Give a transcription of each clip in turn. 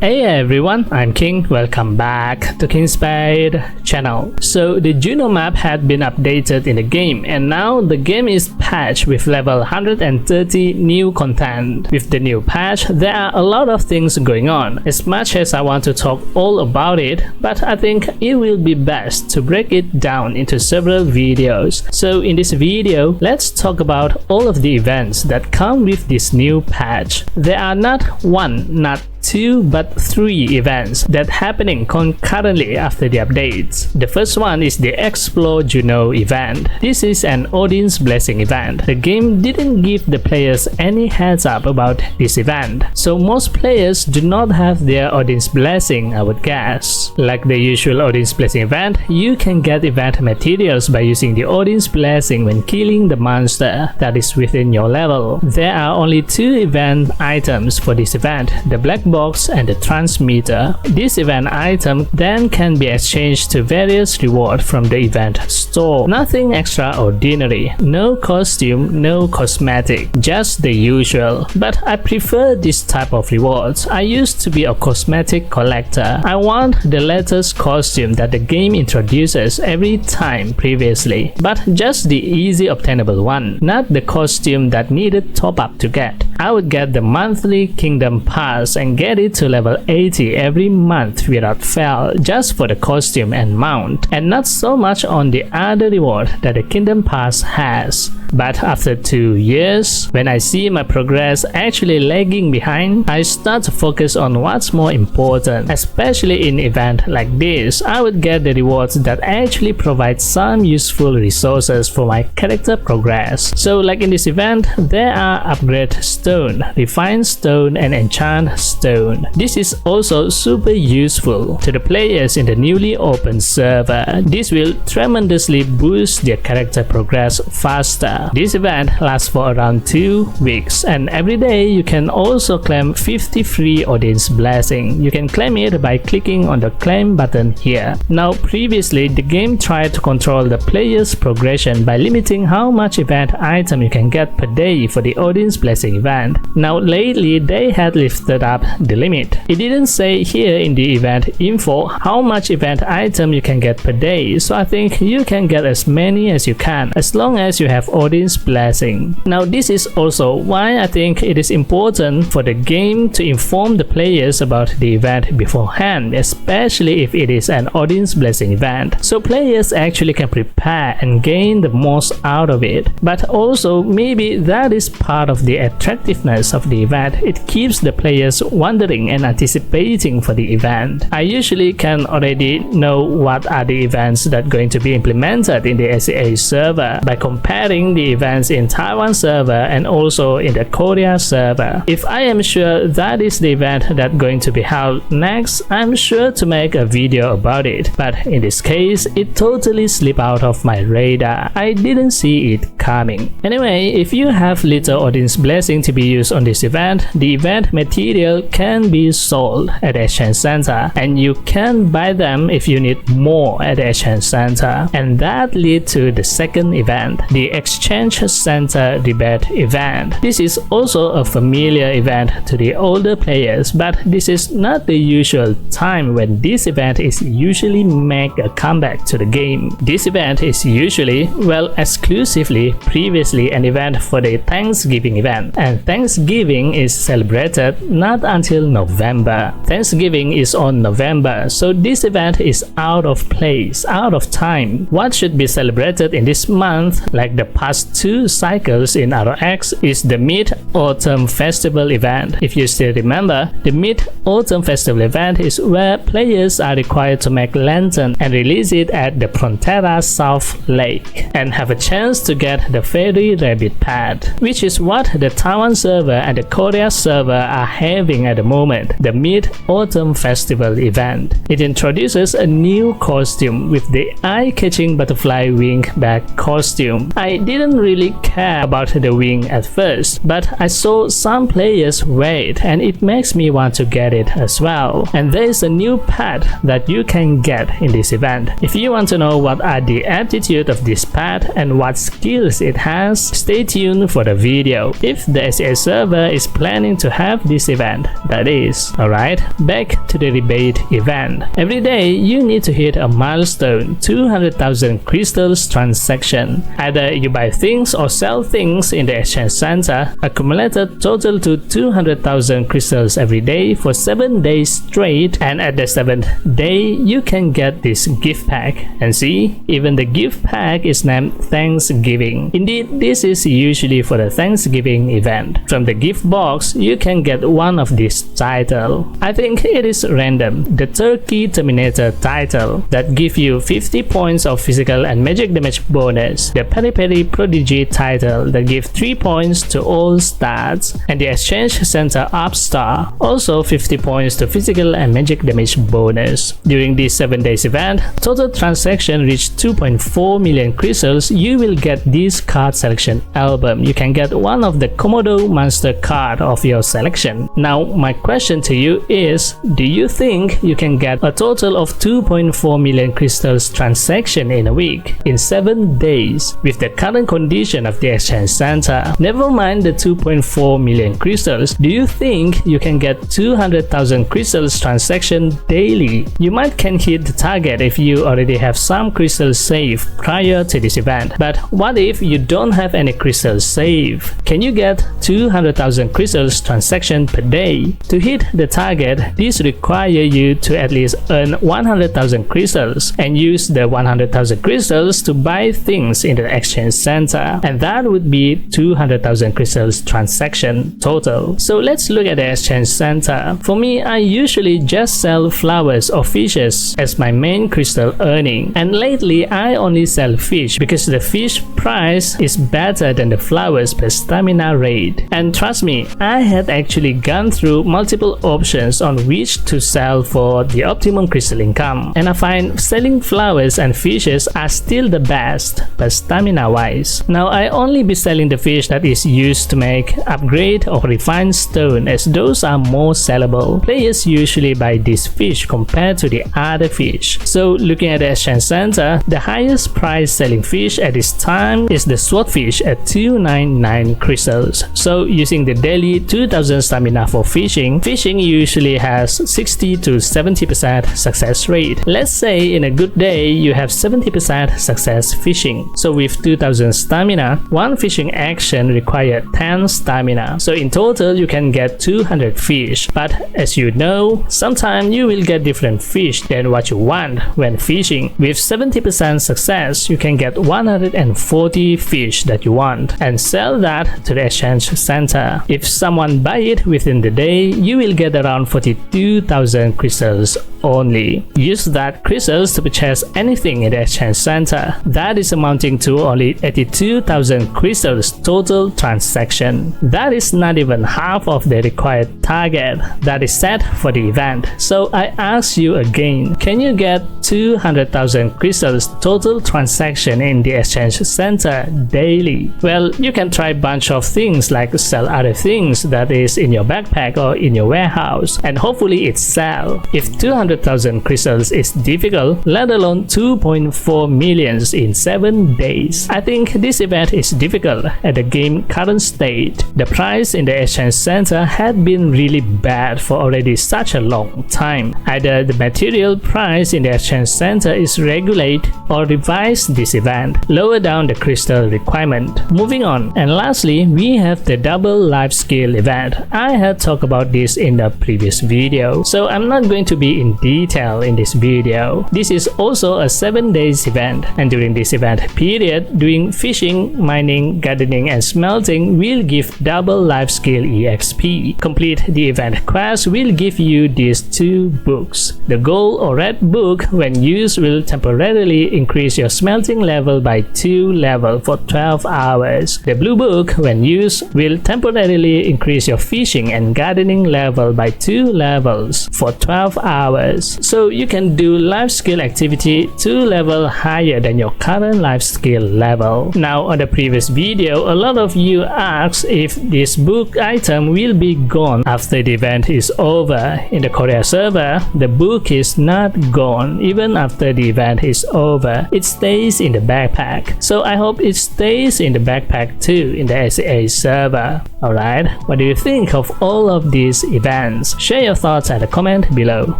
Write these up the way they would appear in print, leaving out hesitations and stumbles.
Hey everyone, I'm King. Welcome back to Kingspade channel. So the Juno map had been updated in the game, and now the game is patched with level 130 new content. With the new patch, there are a lot of things going on. As much as I want to talk all about it, but I think it will be best to break it down into several videos. So in this video, let's talk about all of the events that come with this new patch. There are not one, not two, but three events that happening concurrently after the updates. The first one is the Explore Juno event. This is an Odin's Blessing event. The game didn't give the players any heads up about this event, so most players do not have their Odin's Blessing, I would guess. Like the usual Odin's Blessing event, you can get event materials by using the Odin's Blessing when killing the monster that is within your level. There are only two event items for this event, the black box and the transmitter. This event item then can be exchanged to various rewards from the event store. Nothing extraordinary, no costume, no cosmetic, just the usual. But I prefer this type of rewards. I used to be a cosmetic collector. I want the latest costume that the game introduces every time previously, but just the easy obtainable one, not the costume that needed top up to get. I would get the monthly Kingdom Pass and get it to level 80 every month without fail, just for the costume and mount, and not so much on the other reward that the Kingdom Pass has. But after 2 years, when I see my progress actually lagging behind, I start to focus on what's more important. Especially in event like this, I would get the rewards that actually provide some useful resources for my character progress. So like in this event, there are upgrade stone, refine stone, and enchant stone. This is also super useful to the players in the newly opened server. This will tremendously boost their character progress faster. This event lasts for around 2 weeks, and every day you can also claim 50 free Odin's Blessing. You can claim it by clicking on the claim button here. Now previously the game tried to control the player's progression by limiting how much event item you can get per day for the Odin's Blessing event. Now lately they had lifted up the limit. It didn't say here in the event info how much event item you can get per day, so I think you can get as many as you can as long as you have Odin's Blessing. Now this is also why I think it is important for the game to inform the players about the event beforehand, especially if it is an Odin's Blessing event, so players actually can prepare and gain the most out of it. But also maybe that is part of the attractiveness of the event. It keeps the players wondering and anticipating for the event. I usually can already know what are the events that are going to be implemented in the SEA server by comparing the events in Taiwan server and also in the Korea server. If I am sure that is the event that's going to be held next, I'm sure to make a video about it. But in this case, it totally slipped out of my radar. I didn't see it coming. Anyway, if you have little Odin's Blessing to be used on this event, the event material can be sold at the exchange center, and you can buy them if you need more at the exchange center. And that leads to the second event, the exchange center debate event. This is also a familiar event to the older players, but this is not the usual time when this event is usually make a comeback to the game. This event is usually, well, exclusively previously an event for the Thanksgiving event, and Thanksgiving is celebrated not until November. Thanksgiving is on November, so this event is out of place, out of time. What should be celebrated in this month, like the past 2 cycles in ROX, is the Mid-Autumn Festival event. If you still remember, the Mid-Autumn Festival event is where players are required to make lantern and release it at the Frontera South Lake and have a chance to get the Fairy Rabbit pad, which is what the Taiwan server and the Korea server are having at the moment, the Mid-Autumn Festival event. It introduces a new costume with the eye-catching butterfly wing back costume. I didn't really care about the wing at first, but I saw some players wear it and it makes me want to get it as well. And there is a new pad that you can get in this event. If you want to know what are the aptitude of this pad and what skill skills it has, stay tuned for the video if the SES server is planning to have this event, that is. Alright, back to the rebate event. Every day you need to hit a milestone 200,000 crystals transaction. Either you buy things or sell things in the exchange center, accumulated total to 200,000 crystals every day for 7 days straight, and at the 7th day you can get this gift pack. And see, even the gift pack is named Thanksgiving. Indeed, this is usually for the Thanksgiving event. From the gift box you can get one of this title. I think it is random, the Turkey Terminator title that give you 50 points of physical and magic damage bonus, the Peri Peri Prodigy title that give 3 points to all stats, and the Exchange Center Upstar, also 50 points to physical and magic damage bonus. During this 7 days event, total transaction reached 2.4 million crystals. You will get this card selection album. You can get one of the Komodo monster card of your selection. Now my question to you is, do you think you can get a total of 2.4 million crystals transaction in a week in 7 days with the current condition of the exchange center? Never mind the 2.4 million crystals, do you think you can get 200,000 crystals transaction daily? You might can hit the target if you already have some crystals saved prior to this event, but what if you don't have any crystals saved? Can you get 200,000 crystals transaction per day? To hit the target, this requires you to at least earn 100,000 crystals and use the 100,000 crystals to buy things in the exchange center, and that would be 200,000 crystals transaction total. So let's look at the exchange center. For me, I usually just sell flowers or fishes as my main crystal earning, and lately I only sell fish because the fish price is better than the flowers per stamina rate. And trust me, I had actually gone through multiple options on which to sell for the optimum crystal income, and I find selling flowers and fishes are still the best per stamina wise. Now I only be selling the fish that is used to make upgrade or refined stone, as those are more sellable. Players usually buy this fish compared to the other fish. So looking at the exchange center, the highest price selling fish at this time is the swordfish at 299 crystals. So using the daily 2000 stamina for fishing usually has 60 to 70% success rate. Let's say in a good day you have 70% success fishing. So with 2000 stamina, one fishing action requires 10 stamina. So in total you can get 200 fish. But as you know, sometimes you will get different fish than what you want when fishing. With 70% success, you can get 140 fish that you want and sell that to the exchange center. If someone buy it within the day, you will get around 42,000 crystals only. Use that crystals to purchase anything in the exchange center. That is amounting to only 82,000 crystals total transaction. That is not even half of the required target that is set for the event. So I ask you again, can you get 200,000 crystals total transaction in the exchange center daily? Well, you can try a bunch of things like sell other things that is in your backpack or in your warehouse, and hopefully it sell. If 200,000 crystals is difficult, let alone 2.4 millions in 7 days. I think this event is difficult at the game current state. The price in the exchange center had been really bad for already such a long time. Either the material price in the exchange center is regulate or revise this event, lower down the crystal requirement. Moving on, and lastly we have the double life skill event. I had talked about this in the previous video, so I'm not going to be in detail in this video. This is also a 7 days event, and during this event period, doing fishing, mining, gardening and smelting will give double life skill EXP. Complete the event quest will give you these 2 books. The gold or red book when used will temporarily increase your smelting level by 2 levels for 12 hours. The blue book when used will temporarily increase your fishing and gardening level by 2 levels for 12 hours. servers, so you can do life skill activity 2 level higher than your current life skill level. Now on the previous video, a lot of you asked if this book item will be gone after the event is over. In the Korea server, the book is not gone even after the event is over. It stays in the backpack, so I hope it stays in the backpack too in the SEA server. Alright, what do you think of all of these events? Share your thoughts at the comment below.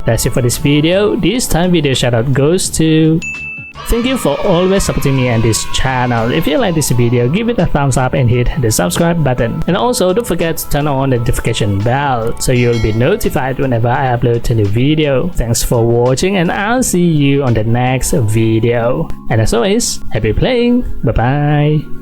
That's it for this video. This time video shoutout goes to... Thank you for always supporting me and this channel. If you like this video, give it a thumbs up and hit the subscribe button. And also don't forget to turn on the notification bell so you'll be notified whenever I upload a new video. Thanks for watching and I'll see you on the next video. And as always, happy playing. Bye bye.